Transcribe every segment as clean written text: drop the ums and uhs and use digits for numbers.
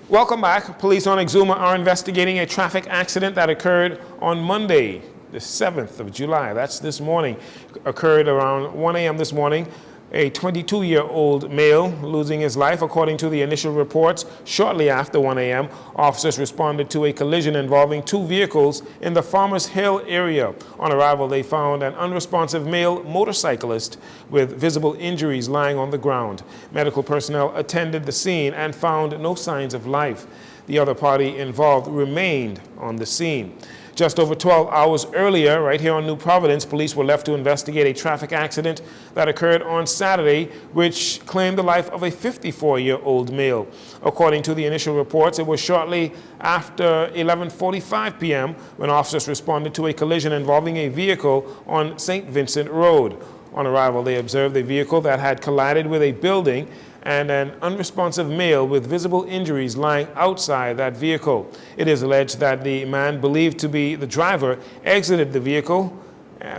Welcome back. Police on Exuma are investigating a traffic accident that occurred on Monday, the 7th of July. That's this morning. Occurred around 1 a.m. this morning. A 22-year-old male losing his life, according to the initial reports. Shortly after 1 a.m., officers responded to a collision involving two vehicles in the Farmers Hill area. On arrival, they found an unresponsive male motorcyclist with visible injuries lying on the ground. Medical personnel attended the scene and found no signs of life. The other party involved remained on the scene. Just over 12 hours earlier, right here on New Providence, police were left to investigate a traffic accident that occurred on Saturday, which claimed the life of a 54-year-old male. According to the initial reports, it was shortly after 11:45 p.m. when officers responded to a collision involving a vehicle on St. Vincent Road. On arrival, they observed a vehicle that had collided with a building and an unresponsive male with visible injuries lying outside that vehicle. It is alleged that the man believed to be the driver exited the vehicle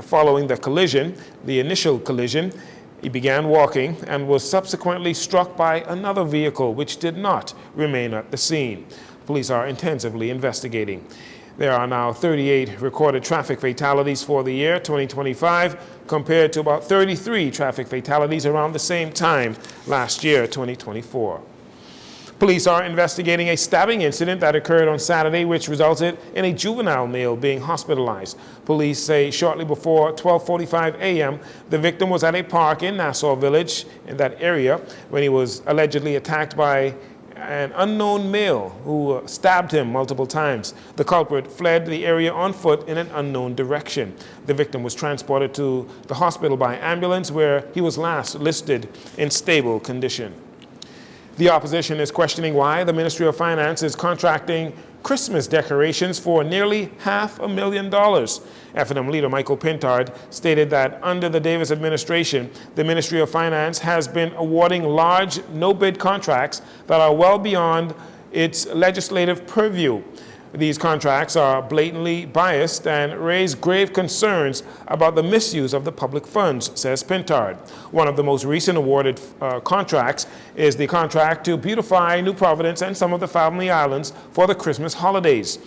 following the collision, the initial collision. He began walking and was subsequently struck by another vehicle which did not remain at the scene. Police are intensively investigating. There are now 38 recorded traffic fatalities for the year 2025, compared to about 33 traffic fatalities around the same time last year, 2024. Police are investigating a stabbing incident that occurred on Saturday, which resulted in a juvenile male being hospitalized. Police say shortly before 12:45 a.m., the victim was at a park in Nassau Village in that area when he was allegedly attacked by an unknown male who stabbed him multiple times. The culprit fled the area on foot in an unknown direction. The victim was transported to the hospital by ambulance, where he was last listed in stable condition. The opposition is questioning why the Ministry of Finance is contracting Christmas decorations for nearly $500,000. F&M leader Michael Pintard stated that under the Davis administration, the Ministry of Finance has been awarding large no-bid contracts that are well beyond its legislative purview. These contracts are blatantly biased and raise grave concerns about the misuse of the public funds, says Pintard. One of the most recent awarded contracts is the contract to beautify New Providence and some of the Family Islands for the Christmas holidays.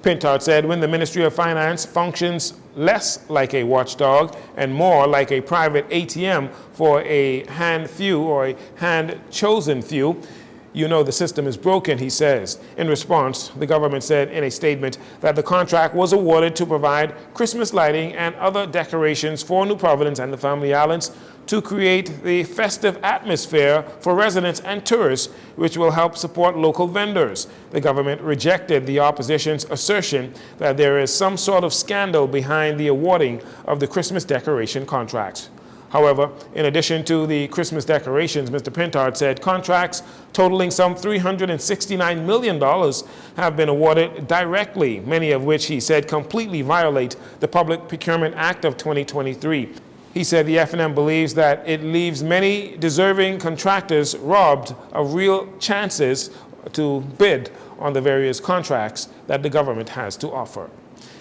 Pintard said when the Ministry of Finance functions less like a watchdog and more like a private ATM for a hand few or a hand-chosen few, you know the system is broken, he says. In response, the government said in a statement that the contract was awarded to provide Christmas lighting and other decorations for New Providence and the Family Islands to create the festive atmosphere for residents and tourists, which will help support local vendors. The government rejected the opposition's assertion that there is some sort of scandal behind the awarding of the Christmas decoration contracts. However, in addition to the Christmas decorations, Mr. Pintard said contracts totaling some $369 million have been awarded directly, many of which he said completely violate the Public Procurement Act of 2023. He said the F&M believes that it leaves many deserving contractors robbed of real chances to bid on the various contracts that the government has to offer.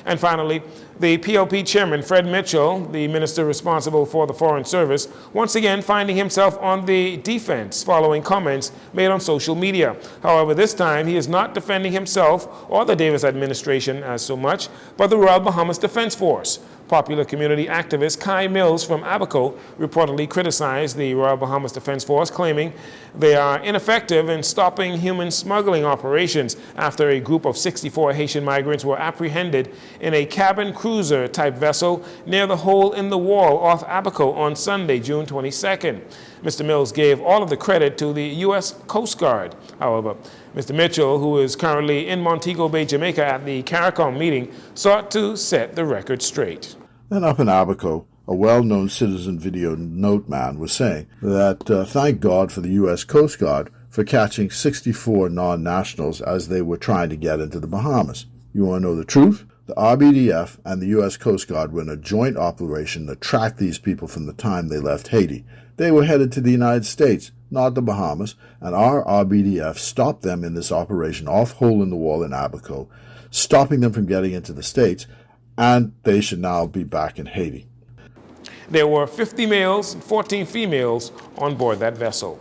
And finally, the PLP chairman, Fred Mitchell, the minister responsible for the Foreign Service, once again finding himself on the defense following comments made on social media. However, this time he is not defending himself or the Davis administration as so much, but the Royal Bahamas Defense Force. Popular community activist Kai Mills from Abaco reportedly criticized the Royal Bahamas Defense Force, claiming they are ineffective in stopping human smuggling operations after a group of 64 Haitian migrants were apprehended in a cabin cruiser type vessel near the hole in the wall off Abaco on Sunday, June 22nd. Mr. Mills gave all of the credit to the U.S. Coast Guard. However, Mr. Mitchell, who is currently in Montego Bay, Jamaica at the CARICOM meeting, sought to set the record straight. Then up in Abaco, a well-known citizen video note man was saying that thank God for the U.S. Coast Guard for catching 64 non-nationals as they were trying to get into the Bahamas. You want to know the truth? The RBDF and the U.S. Coast Guard were in a joint operation to track these people from the time they left Haiti. They were headed to the United States, not the Bahamas, and our RBDF stopped them in this operation off Hole in the Wall in Abaco, stopping them from getting into the States, and they should now be back in Haiti. There were 50 males and 14 females on board that vessel.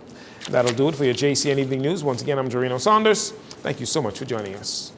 That'll do it for your JCN Evening News. Once again, I'm Jorino Saunders. Thank you so much for joining us.